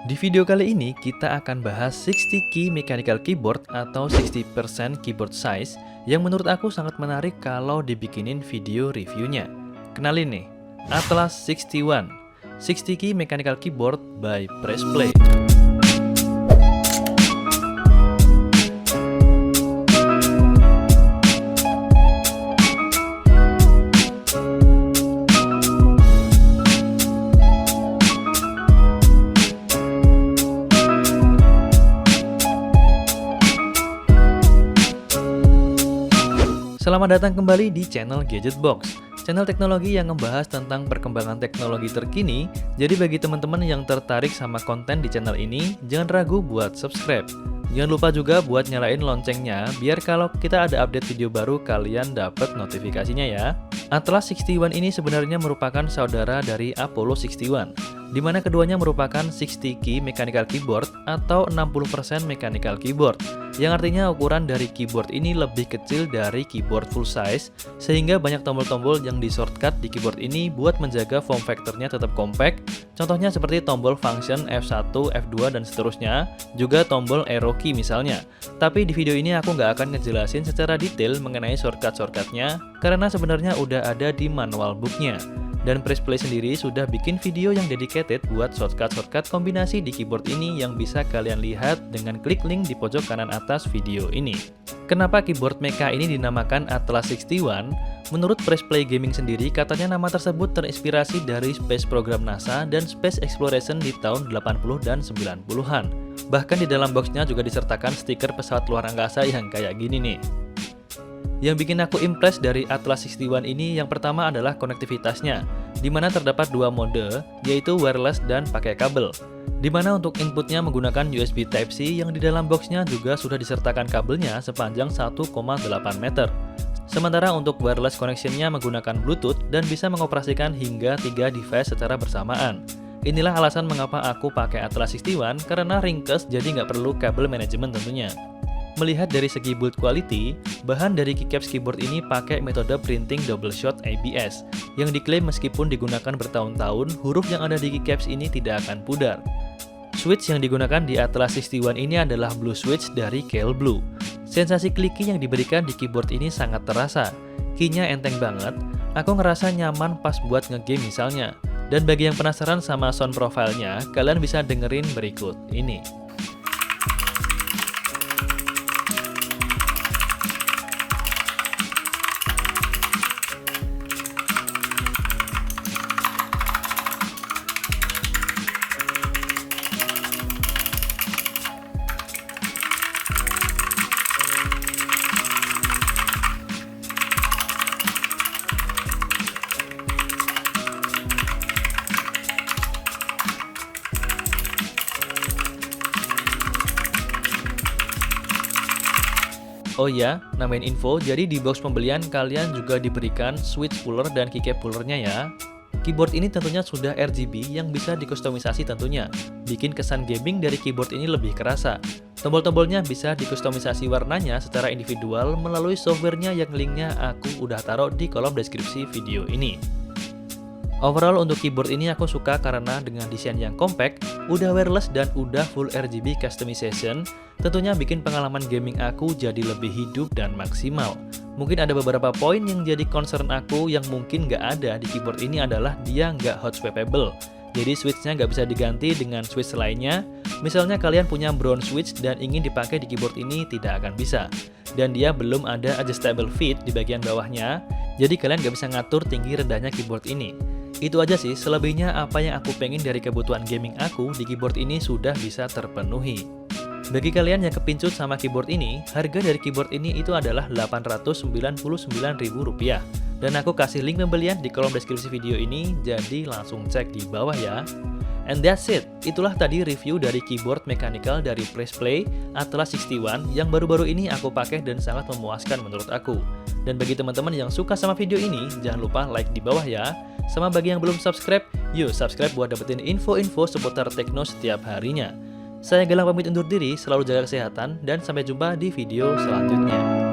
Di video kali ini kita akan bahas 60 key mechanical keyboard atau 60% keyboard size yang menurut aku sangat menarik kalau dibikinin video reviewnya. Kenalin nih, Atlas 61 60 key mechanical keyboard by Pressplay. Selamat datang kembali di channel Gadget Box, channel teknologi yang membahas tentang perkembangan teknologi terkini. Jadi bagi teman-teman yang tertarik sama konten di channel ini, jangan ragu buat subscribe. Jangan lupa juga buat nyalain loncengnya, biar kalau kita ada update video baru kalian dapat notifikasinya ya. Atlas 61 ini sebenarnya merupakan saudara dari Apollo 61, di mana keduanya merupakan 60 key mechanical keyboard atau 60% mechanical keyboard, yang artinya ukuran dari keyboard ini lebih kecil dari keyboard full size, sehingga banyak tombol-tombol yang di shortcut di keyboard ini buat menjaga form factornya tetap compact. Contohnya seperti tombol function F1, F2, dan seterusnya, juga tombol arrow key misalnya. Tapi di video ini aku nggak akan ngejelasin secara detail mengenai shortcut-shortcutnya, karena sebenarnya udah ada di manual booknya. Dan Pressplay sendiri sudah bikin video yang dedicated buat shortcut-shortcut kombinasi di keyboard ini yang bisa kalian lihat dengan klik link di pojok kanan atas video ini. Kenapa keyboard mecha ini dinamakan Atlas 61? Menurut Pressplay Gaming sendiri, katanya nama tersebut terinspirasi dari space program NASA dan space exploration di tahun 80 dan 90-an. Bahkan di dalam boxnya juga disertakan stiker pesawat luar angkasa yang kayak gini nih. Yang bikin aku impress dari Atlas 61 ini yang pertama adalah konektivitasnya, di mana terdapat dua mode, yaitu wireless dan pakai kabel. Di mana untuk inputnya menggunakan USB Type-C yang di dalam boxnya juga sudah disertakan kabelnya sepanjang 1,8 meter. Sementara untuk wireless connectionnya menggunakan Bluetooth dan bisa mengoperasikan hingga 3 device secara bersamaan. Inilah alasan mengapa aku pakai Atlas 61, karena ringkes jadi nggak perlu kabel manajemen tentunya. Melihat dari segi build quality, bahan dari keycaps keyboard ini pakai metode printing double shot ABS, yang diklaim meskipun digunakan bertahun-tahun, huruf yang ada di keycaps ini tidak akan pudar. Switch yang digunakan di Atlas 61 ini adalah blue switch dari Keil Blue. Sensasi clicky yang diberikan di keyboard ini sangat terasa. Key-nya enteng banget, aku ngerasa nyaman pas buat ngegame misalnya. Dan bagi yang penasaran sama sound profile-nya, kalian bisa dengerin berikut ini. Oh ya, nambahin info, jadi di box pembelian kalian juga diberikan switch puller dan keycap pullernya ya. Keyboard ini tentunya sudah RGB yang bisa dikustomisasi tentunya, bikin kesan gaming dari keyboard ini lebih kerasa. Tombol-tombolnya bisa dikustomisasi warnanya secara individual melalui softwarenya yang linknya aku udah taruh di kolom deskripsi video ini. Overall untuk keyboard ini aku suka karena dengan desain yang compact, udah wireless dan udah full RGB customization, tentunya bikin pengalaman gaming aku jadi lebih hidup dan maksimal. Mungkin ada beberapa poin yang jadi concern aku yang mungkin nggak ada di keyboard ini adalah dia nggak hot swappable. Jadi switchnya nggak bisa diganti dengan switch lainnya. Misalnya kalian punya brown switch dan ingin dipakai di keyboard ini tidak akan bisa. Dan dia belum ada adjustable fit di bagian bawahnya, jadi kalian nggak bisa ngatur tinggi rendahnya keyboard ini. Itu aja sih, selebihnya apa yang aku pengen dari kebutuhan gaming aku di keyboard ini sudah bisa terpenuhi. Bagi kalian yang kepincut sama keyboard ini, harga dari keyboard ini itu adalah Rp899.000. Dan aku kasih link pembelian di kolom deskripsi video ini, jadi langsung cek di bawah ya. And that's it, itulah tadi review dari keyboard mechanical dari Pressplay Atlas 61 yang baru-baru ini aku pakai dan sangat memuaskan menurut aku. Dan bagi teman-teman yang suka sama video ini, jangan lupa like di bawah ya. Sama bagi yang belum subscribe, yuk subscribe buat dapetin info-info seputar tekno setiap harinya. Saya Galang pamit undur diri, selalu jaga kesehatan, dan sampai jumpa di video selanjutnya.